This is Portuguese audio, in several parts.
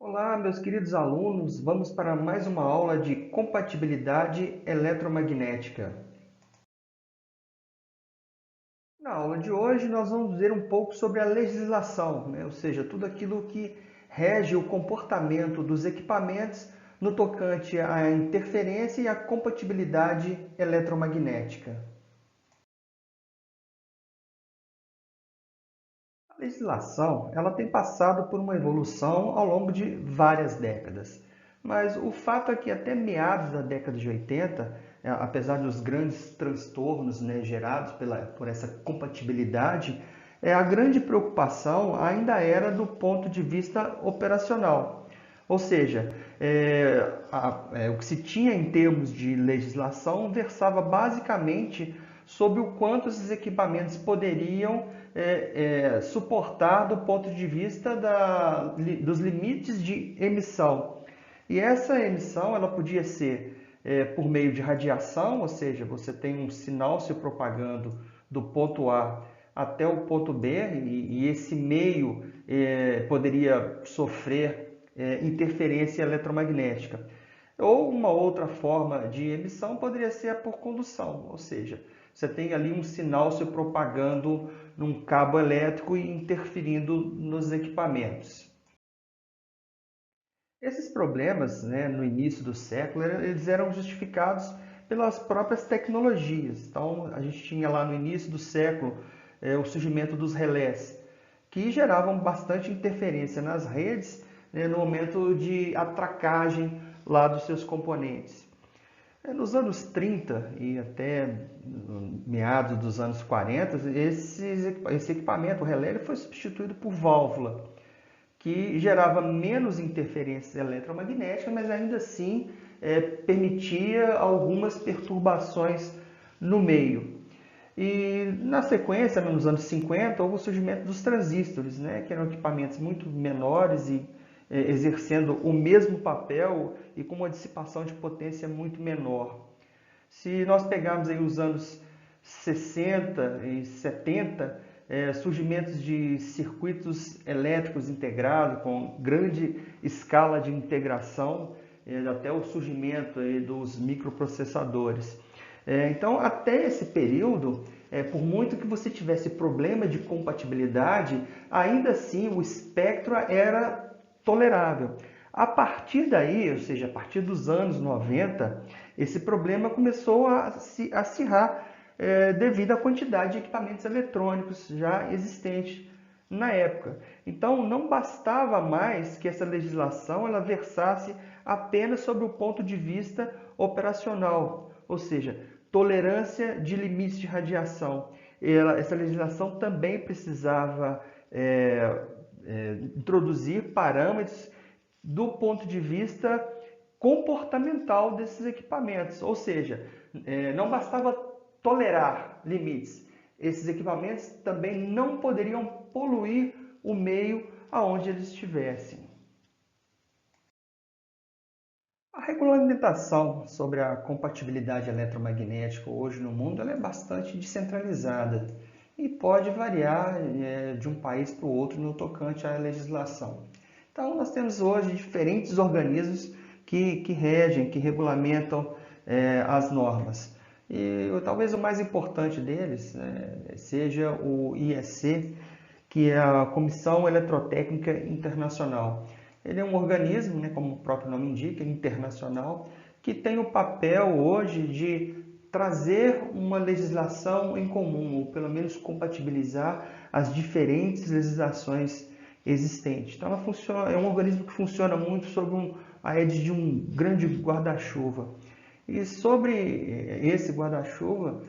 Olá, meus queridos alunos, vamos para mais uma aula de compatibilidade eletromagnética. Na aula de hoje, nós vamos ver um pouco sobre a legislação, ou seja, tudo aquilo que rege o comportamento dos equipamentos no tocante à interferência e à compatibilidade eletromagnética. A legislação, ela tem passado por uma evolução ao longo de várias décadas. Mas o fato é que até meados da década de 80, apesar dos grandes transtornos, gerados por essa compatibilidade, a grande preocupação ainda era do ponto de vista operacional. Ou seja, o que se tinha em termos de legislação versava basicamente sobre o quanto esses equipamentos poderiam suportar do ponto de vista dos limites de emissão. E essa emissão ela podia ser por meio de radiação, ou seja, você tem um sinal se propagando do ponto A até o ponto B, e esse meio poderia sofrer interferência eletromagnética. Ou uma outra forma de emissão poderia ser por condução, ou seja, você tem ali um sinal se propagando num cabo elétrico e interferindo nos equipamentos. Esses problemas, no início do século, eles eram justificados pelas próprias tecnologias. Então, a gente tinha lá no início do século o surgimento dos relés, que geravam bastante interferência nas redes, no momento de atracagem lá dos seus componentes. Nos anos 30 e até meados dos anos 40, esse equipamento, o relé, foi substituído por válvula, que gerava menos interferências eletromagnéticas, mas ainda assim permitia algumas perturbações no meio. E na sequência, nos anos 50, houve o surgimento dos transistores, que eram equipamentos muito menores e exercendo o mesmo papel e com uma dissipação de potência muito menor. Se nós pegarmos aí os anos 60 e 70, surgimentos de circuitos elétricos integrados com grande escala de integração, até o surgimento aí dos microprocessadores. Então, até esse período, por muito que você tivesse problema de compatibilidade, ainda assim o espectro era tolerável. A partir daí, ou seja, a partir dos anos 90, esse problema começou a se acirrar devido à quantidade de equipamentos eletrônicos já existentes na época. Então, não bastava mais que essa legislação ela versasse apenas sobre o ponto de vista operacional, ou seja, tolerância de limites de radiação. Essa legislação também precisava introduzir parâmetros do ponto de vista comportamental desses equipamentos, ou seja, não bastava tolerar limites, esses equipamentos também não poderiam poluir o meio aonde eles estivessem. A regulamentação sobre a compatibilidade eletromagnética hoje no mundo ela é bastante descentralizada e pode variar de um país para o outro no tocante à legislação. Então, nós temos hoje diferentes organismos que regem, que regulamentam as normas. E talvez o mais importante deles seja o IEC, que é a Comissão Eletrotécnica Internacional. Ele é um organismo, como o próprio nome indica, internacional, que tem o papel hoje de trazer uma legislação em comum, ou pelo menos compatibilizar as diferentes legislações existentes. Então, é um organismo que funciona muito sob a égide de um grande guarda-chuva. E sobre esse guarda-chuva,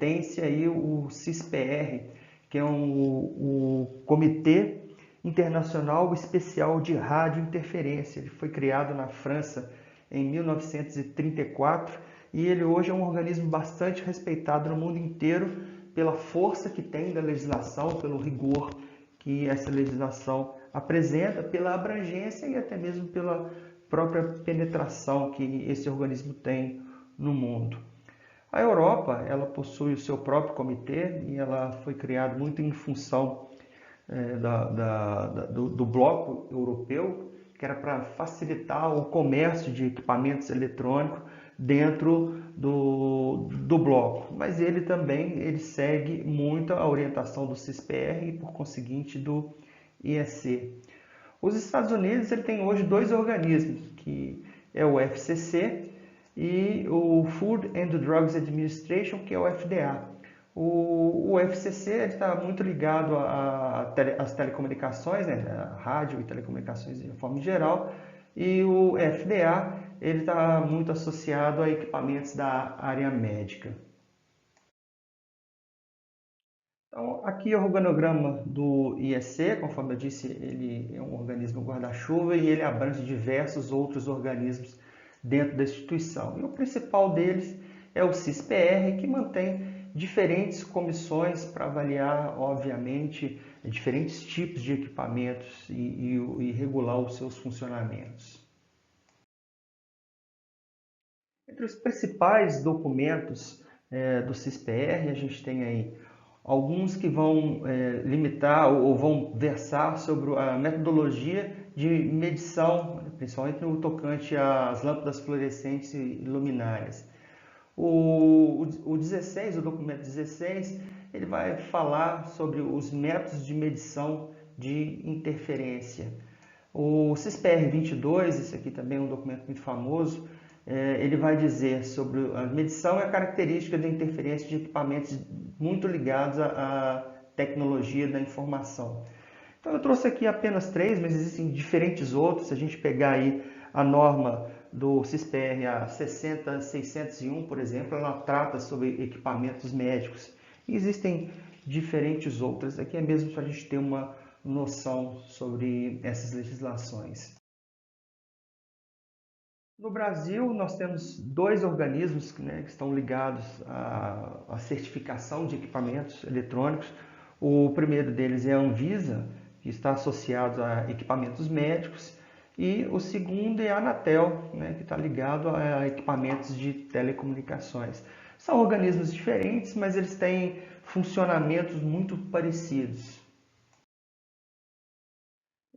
tem-se aí o CISPR, que é o Comitê Internacional Especial de Radiointerferência. Ele foi criado na França em 1934 e ele hoje é um organismo bastante respeitado no mundo inteiro pela força que tem da legislação, pelo rigor que essa legislação apresenta, pela abrangência e até mesmo pela própria penetração que esse organismo tem no mundo. A Europa, ela possui o seu próprio comitê e ela foi criada muito em função do bloco europeu, que era para facilitar o comércio de equipamentos eletrônicos dentro do bloco. Mas ele segue muito a orientação do CISPR e, por conseguinte, do IEC. Os Estados Unidos ele tem hoje dois organismos, que é o FCC e o Food and Drugs Administration, que é o FDA. O FCC está muito ligado às telecomunicações, né, a rádio e telecomunicações de forma geral, e o FDA ele está muito associado a equipamentos da área médica. Então, aqui é o organograma do IEC, conforme eu disse, ele é um organismo guarda-chuva e ele abrange diversos outros organismos dentro da instituição. E o principal deles é o CISPR, que mantém diferentes comissões para avaliar, obviamente, diferentes tipos de equipamentos e regular os seus funcionamentos. Entre os principais documentos do CISPR, a gente tem aí alguns que vão limitar ou vão versar sobre a metodologia de medição, principalmente no tocante às lâmpadas fluorescentes e luminárias. O 16, o documento 16, ele vai falar sobre os métodos de medição de interferência. O CISPR 22, esse aqui também é um documento muito famoso, ele vai dizer sobre a medição e a característica da interferência de equipamentos muito ligados à tecnologia da informação. Então eu trouxe aqui apenas três, mas existem diferentes outros. Se a gente pegar aí a norma do CISPR, a 60601, por exemplo, ela trata sobre equipamentos médicos. E existem diferentes outras. Aqui é mesmo para a gente ter uma noção sobre essas legislações. No Brasil, nós temos dois organismos, né, que estão ligados à certificação de equipamentos eletrônicos. O primeiro deles é a Anvisa, que está associado a equipamentos médicos, e o segundo é a Anatel, né, que está ligado a equipamentos de telecomunicações. São organismos diferentes, mas eles têm funcionamentos muito parecidos.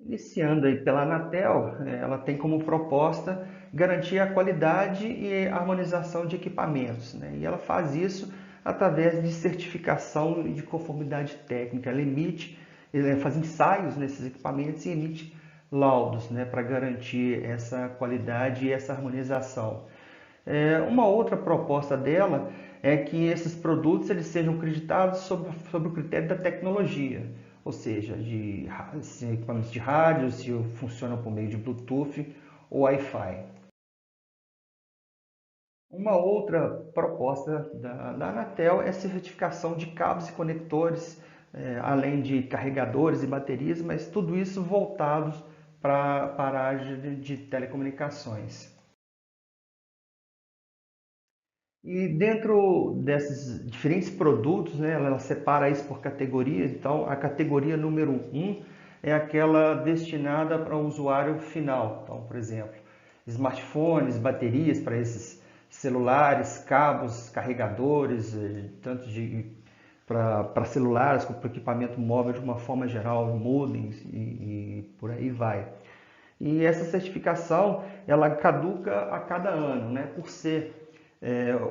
Iniciando aí pela Anatel, ela tem como proposta garantir a qualidade e a harmonização de equipamentos, né? E ela faz isso através de certificação e de conformidade técnica. Ela faz ensaios nesses equipamentos e emite laudos, né, para garantir essa qualidade e essa harmonização. Uma outra proposta dela é que esses produtos eles sejam acreditados sobre o critério da tecnologia, ou seja, se equipamentos de rádio, se funcionam por meio de Bluetooth ou Wi-Fi. Uma outra proposta da Anatel é a certificação de cabos e conectores, além de carregadores e baterias, mas tudo isso voltados para a área de telecomunicações. E dentro desses diferentes produtos, né, ela separa isso por categorias. Então, a categoria número 1 é aquela destinada para o usuário final. Então, por exemplo, smartphones, baterias para esses celulares, cabos, carregadores, tanto para celulares como para equipamento móvel de uma forma geral, modems e por aí vai. E essa certificação ela caduca a cada ano, né, por ser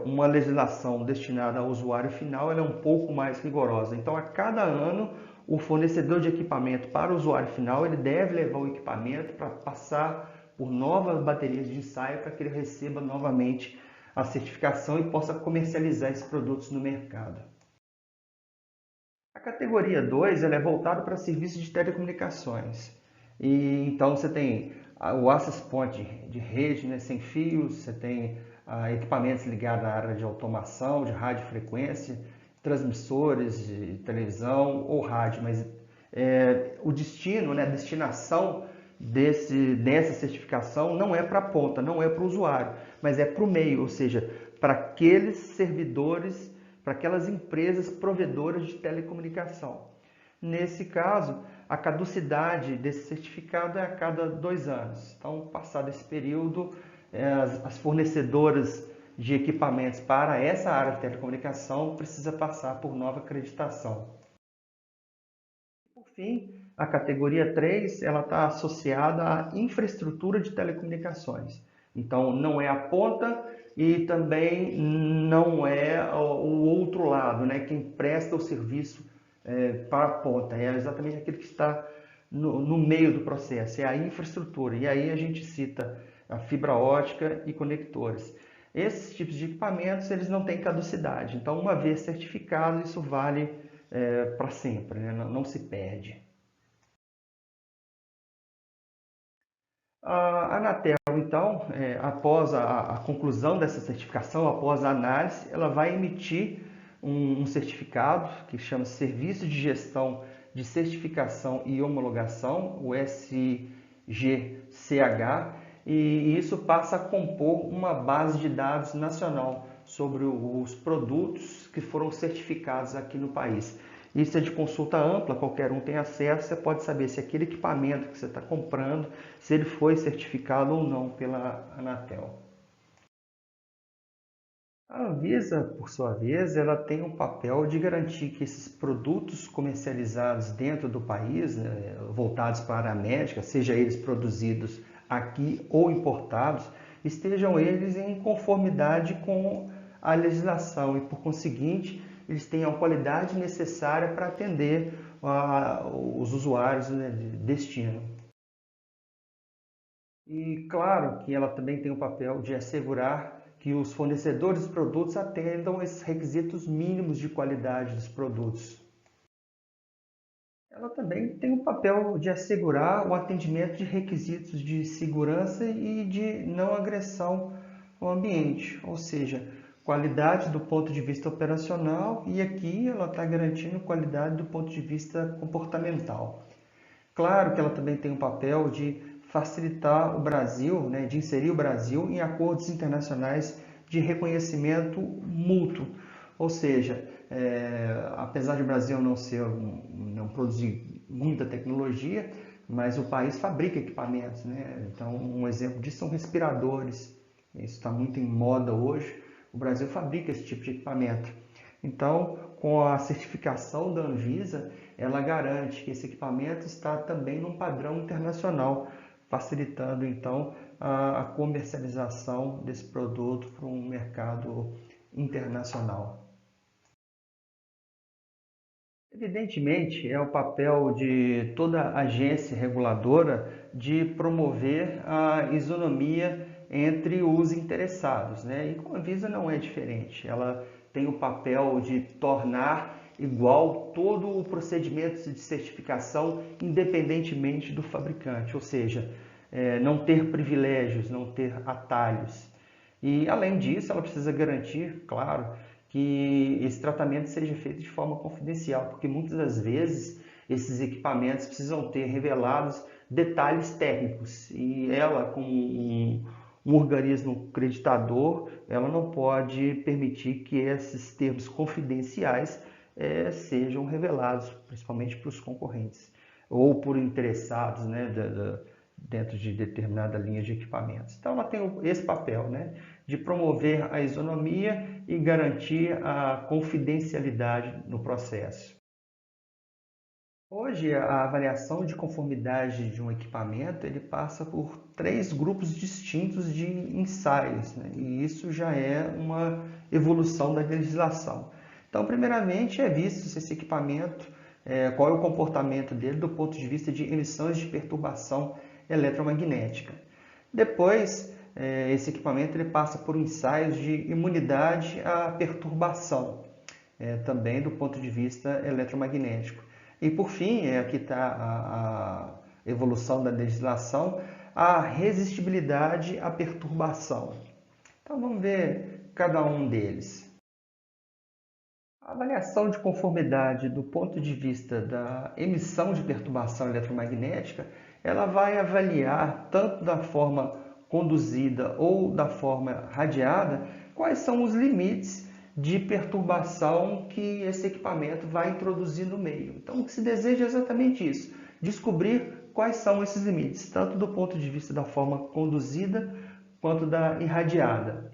uma legislação destinada ao usuário final, ela é um pouco mais rigorosa. Então, a cada ano, o fornecedor de equipamento para o usuário final, ele deve levar o equipamento para passar por novas baterias de ensaio para que ele receba novamente a certificação e possa comercializar esses produtos no mercado. A categoria 2 ela é voltada para serviços de telecomunicações. E então você tem o access point de rede, né, sem fios, você tem equipamentos ligados à área de automação, de radiofrequência, transmissores de televisão ou rádio, mas o destino, né, a destinação dessa certificação não é para a ponta, não é para o usuário, mas é para o meio, ou seja, para aqueles servidores, para aquelas empresas provedoras de telecomunicação. Nesse caso, a caducidade desse certificado é a cada 2 anos. Então, passado esse período, as fornecedoras de equipamentos para essa área de telecomunicação precisa passar por nova acreditação. Por fim, A categoria 3 ela está associada à infraestrutura de telecomunicações. Então, não é a ponta e também não é o outro lado, né? Quem presta o serviço para a ponta. É exatamente aquele que está no meio do processo, é a infraestrutura. E aí a gente cita a fibra ótica e conectores. Esses tipos de equipamentos eles não têm caducidade. Então, uma vez certificado, isso vale para sempre, né? Não se perde. A Anatel, então, após a conclusão dessa certificação, após a análise, ela vai emitir um certificado que chama Serviço de Gestão de Certificação e Homologação, o SGCH, e isso passa a compor uma base de dados nacional sobre os produtos que foram certificados aqui no país. Isso é de consulta ampla, qualquer um tem acesso, você pode saber se aquele equipamento que você está comprando, se ele foi certificado ou não pela Anatel. A Anvisa, por sua vez, ela tem um papel de garantir que esses produtos comercializados dentro do país, né, voltados para a área médica, seja eles produzidos aqui ou importados, estejam eles em conformidade com a legislação e, por conseguinte, eles tenham a qualidade necessária para atender os usuários, né, de destino. E claro que ela também tem o papel de assegurar que os fornecedores de produtos atendam esses requisitos mínimos de qualidade dos produtos. Ela também tem o papel de assegurar o atendimento de requisitos de segurança e de não agressão ao ambiente, ou seja, qualidade do ponto de vista operacional e aqui ela está garantindo qualidade do ponto de vista comportamental. Claro que ela também tem um papel de facilitar o Brasil, né, de inserir o Brasil em acordos internacionais de reconhecimento mútuo. Ou seja, apesar de o Brasil não produzir muita tecnologia, mas o país fabrica equipamentos, né? Então, um exemplo disso são respiradores. Isso está muito em moda hoje. O Brasil fabrica esse tipo de equipamento. Então, com a certificação da Anvisa, ela garante que esse equipamento está também num padrão internacional, facilitando então a comercialização desse produto para um mercado internacional. Evidentemente, é o papel de toda agência reguladora de promover a isonomia entre os interessados, né? E com a Anvisa não é diferente. Ela tem o papel de tornar igual todo o procedimento de certificação, independentemente do fabricante, ou seja, não ter privilégios, não ter atalhos. E, além disso, ela precisa garantir, claro, que esse tratamento seja feito de forma confidencial, porque muitas das vezes esses equipamentos precisam ter revelados detalhes técnicos e ela, como um organismo creditador, ela não pode permitir que esses termos confidenciais sejam revelados, principalmente para os concorrentes ou por interessados, né, dentro de determinada linha de equipamentos. Então, ela tem esse papel, né, de promover a isonomia e garantir a confidencialidade no processo. Hoje, a avaliação de conformidade de um equipamento ele passa por três grupos distintos de ensaios, né? E isso já é uma evolução da legislação. Então, primeiramente, é visto se esse equipamento, qual é o comportamento dele do ponto de vista de emissões de perturbação eletromagnética. Depois, esse equipamento ele passa por ensaios de imunidade à perturbação, também do ponto de vista eletromagnético. E por fim, aqui está a evolução da legislação, a resistibilidade à perturbação. Então vamos ver cada um deles. A avaliação de conformidade do ponto de vista da emissão de perturbação eletromagnética, ela vai avaliar tanto da forma conduzida ou da forma radiada, quais são os limites de perturbação que esse equipamento vai introduzir no meio. Então, o que se deseja é exatamente isso, descobrir quais são esses limites, tanto do ponto de vista da forma conduzida quanto da irradiada.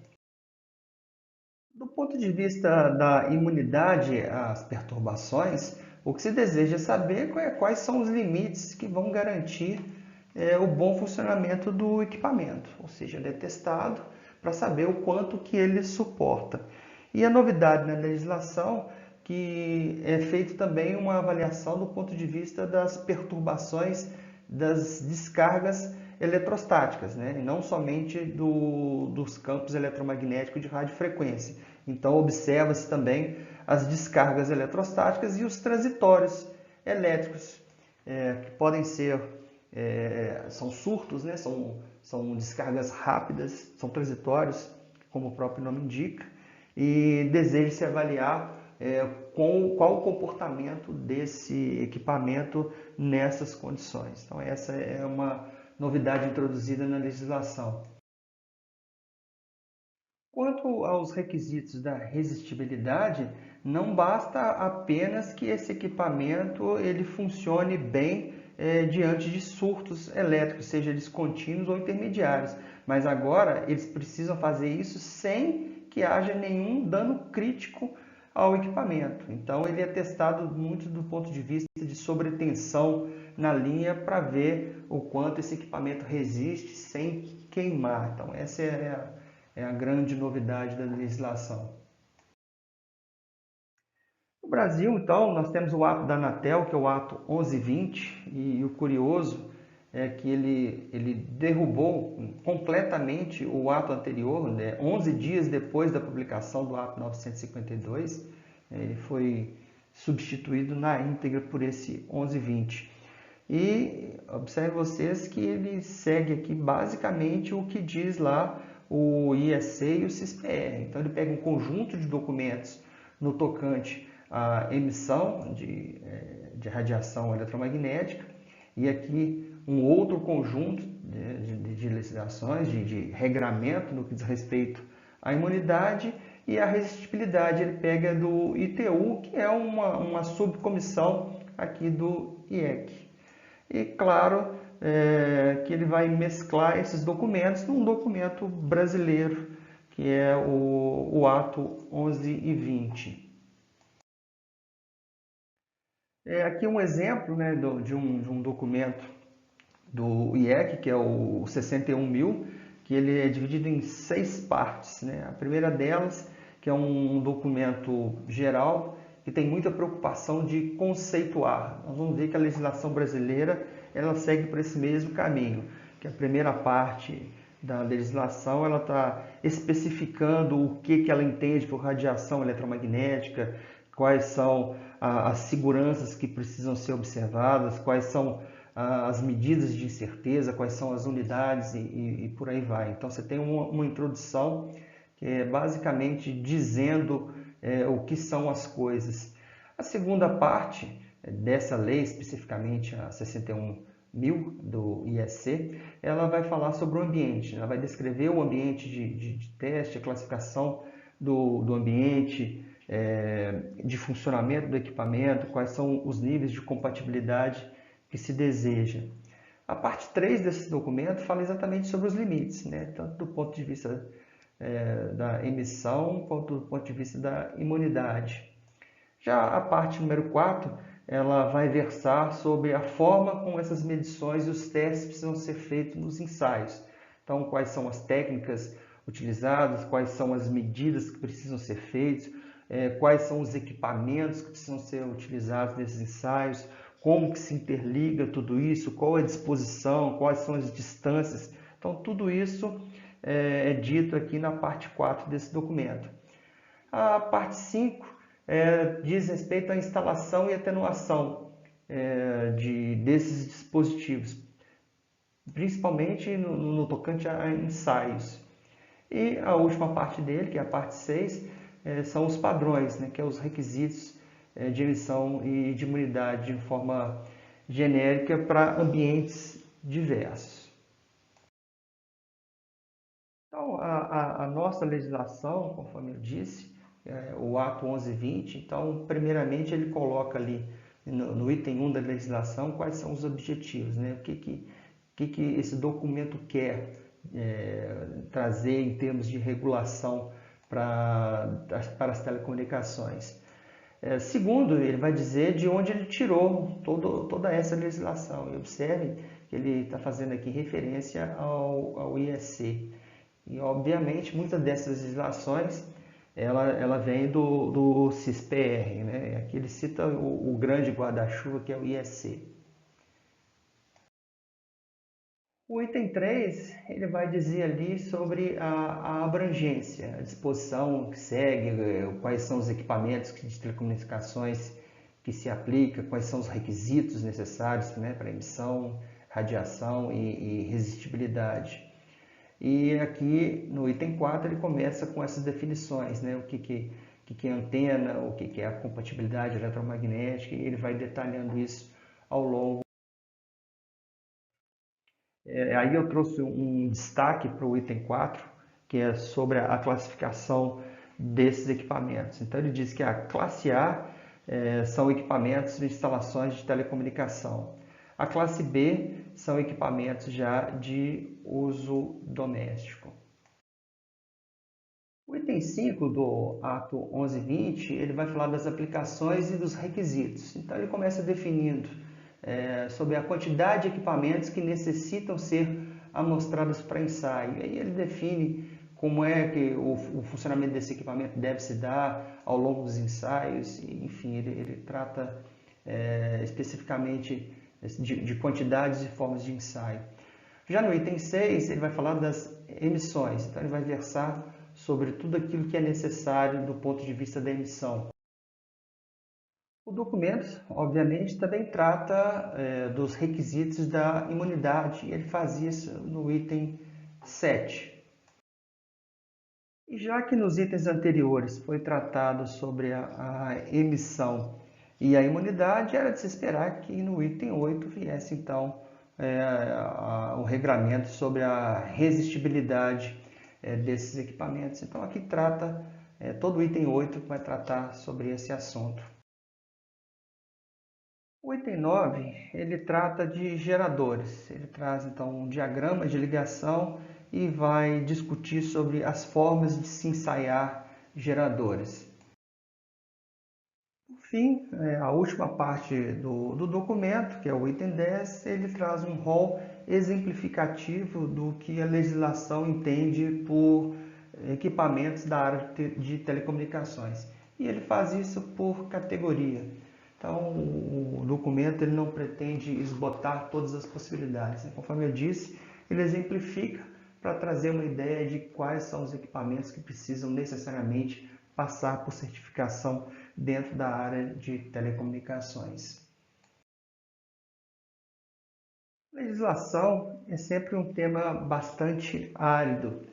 Do ponto de vista da imunidade às perturbações, O que se deseja é saber quais são os limites que vão garantir o bom funcionamento do equipamento, ou seja, ele é testado para saber o quanto que ele suporta. E a novidade na legislação que é feito também uma avaliação do ponto de vista das perturbações das descargas eletrostáticas, né? E não somente dos campos eletromagnéticos de radiofrequência. Então, observa-se também as descargas eletrostáticas e os transitórios elétricos, que podem ser, são surtos, né? São descargas rápidas, são transitórios, como o próprio nome indica, e deseja-se avaliar qual o comportamento desse equipamento nessas condições. Então, essa é uma novidade introduzida na legislação. Quanto aos requisitos da resistibilidade, não basta apenas que esse equipamento ele funcione bem diante de surtos elétricos, seja eles contínuos ou intermediários, mas agora eles precisam fazer isso sem que haja nenhum dano crítico ao equipamento. Então ele é testado muito do ponto de vista de sobretensão na linha para ver o quanto esse equipamento resiste sem queimar. Então essa é a grande novidade da legislação. No Brasil, então, nós temos o ato da Anatel, que é o ato 1120, e o curioso é que ele derrubou completamente o ato anterior, né? 11 dias depois da publicação do ato 952, ele foi substituído na íntegra por esse 1120. E observe vocês que ele segue aqui basicamente o que diz lá o IEC e o CISPR. Então ele pega um conjunto de documentos no tocante à emissão de radiação eletromagnética e aqui um outro conjunto de legislações, de regramento no que diz respeito à imunidade e à resistibilidade. Ele pega do ITU, que é uma subcomissão aqui do IEC. E claro que ele vai mesclar esses documentos num documento brasileiro, que é o ato 1120. Aqui um exemplo, né, de um documento do IEC, que é o 61.000, que ele é dividido em 6 partes, né? A primeira delas, que é um documento geral, que tem muita preocupação de conceituar. Nós vamos ver que a legislação brasileira ela segue por esse mesmo caminho, que a primeira parte da legislação ela está especificando o que ela entende por radiação eletromagnética, quais são as seguranças que precisam ser observadas, quais são as medidas de incerteza, quais são as unidades e por aí vai. Então você tem uma introdução que é basicamente dizendo o que são as coisas. A segunda parte dessa lei, especificamente a 61.000 do IEC, ela vai falar sobre o ambiente, ela vai descrever o ambiente de teste, a classificação do ambiente, de funcionamento do equipamento, quais são os níveis de compatibilidade que se deseja. A parte 3 desse documento fala exatamente sobre os limites, né? Tanto do ponto de vista da emissão quanto do ponto de vista da imunidade. Já a parte número 4, ela vai versar sobre a forma como essas medições e os testes precisam ser feitos nos ensaios. Então, quais são as técnicas utilizadas, quais são as medidas que precisam ser feitas, quais são os equipamentos que precisam ser utilizados nesses ensaios, como que se interliga tudo isso, qual é a disposição, quais são as distâncias. Então, tudo isso é dito aqui na parte 4 desse documento. A parte 5 diz respeito à instalação e atenuação desses dispositivos, principalmente no tocante a ensaios. E a última parte dele, que é a parte 6, são os padrões, né, que é os requisitos de emissão e de imunidade de forma genérica para ambientes diversos. Então, a nossa legislação, conforme eu disse, o ato 1120, então, primeiramente, ele coloca ali no item 1 da legislação quais são os objetivos, né? O que esse documento quer trazer em termos de regulação para as telecomunicações. Segundo, ele vai dizer de onde ele tirou toda essa legislação. E observe que ele está fazendo aqui referência ao IEC. E, obviamente, muitas dessas legislações ela vem do CISPR, né? Aqui ele cita o grande guarda-chuva, que é o IEC. O item 3 ele vai dizer ali sobre a abrangência, a disposição que segue, quais são os equipamentos de telecomunicações que se aplica, quais são os requisitos necessários, né, para emissão, radiação e resistibilidade. E aqui no item 4 ele começa com essas definições, né, o que é antena, o que é a compatibilidade eletromagnética, e ele vai detalhando isso ao longo. Aí eu trouxe um destaque para o item 4, que é sobre a classificação desses equipamentos. Então ele diz que a classe A são equipamentos de instalações de telecomunicação. A classe B são equipamentos já de uso doméstico. O item 5 do ato 1120, ele vai falar das aplicações e dos requisitos. Então ele começa definindo sobre a quantidade de equipamentos que necessitam ser amostrados para ensaio. Aí ele define como é que o funcionamento desse equipamento deve se dar ao longo dos ensaios, enfim, ele trata especificamente de quantidades e formas de ensaio. Já no item 6, ele vai falar das emissões, então ele vai versar sobre tudo aquilo que é necessário do ponto de vista da emissão. O documento, obviamente, também trata dos requisitos da imunidade, e ele faz isso no item 7. E já que nos itens anteriores foi tratado sobre a emissão e a imunidade, era de se esperar que no item 8 viesse então o regramento sobre a resistibilidade desses equipamentos. Então aqui trata, todo o item 8 vai tratar sobre esse assunto. O item 9, ele trata de geradores. Ele traz então um diagrama de ligação e vai discutir sobre as formas de se ensaiar geradores. Por fim, a última parte do documento, que é o item 10, ele traz um rol exemplificativo do que a legislação entende por equipamentos da área de telecomunicações. E ele faz isso por categoria. Então, o documento ele não pretende esgotar todas as possibilidades. Conforme eu disse, ele exemplifica para trazer uma ideia de quais são os equipamentos que precisam necessariamente passar por certificação dentro da área de telecomunicações. Legislação é sempre um tema bastante árido.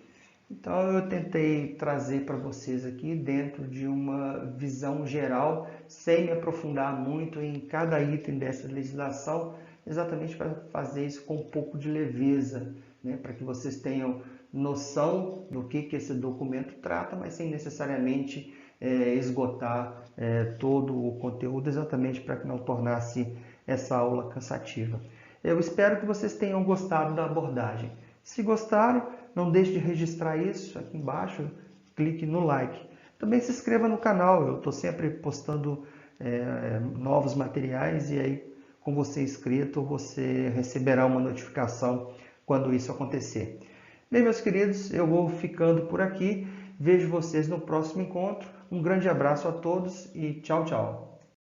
Então eu tentei trazer para vocês aqui dentro de uma visão geral, sem me aprofundar muito em cada item dessa legislação, exatamente para fazer isso com um pouco de leveza, né? Para que vocês tenham noção do que esse documento trata, mas sem necessariamente esgotar todo o conteúdo, exatamente para que não tornasse essa aula cansativa. Eu espero que vocês tenham gostado da abordagem. Se gostaram, não deixe de registrar isso aqui embaixo, clique no like. Também se inscreva no canal, eu estou sempre postando novos materiais e aí com você inscrito você receberá uma notificação quando isso acontecer. Bem, meus queridos, eu vou ficando por aqui, vejo vocês no próximo encontro, um grande abraço a todos e tchau, tchau!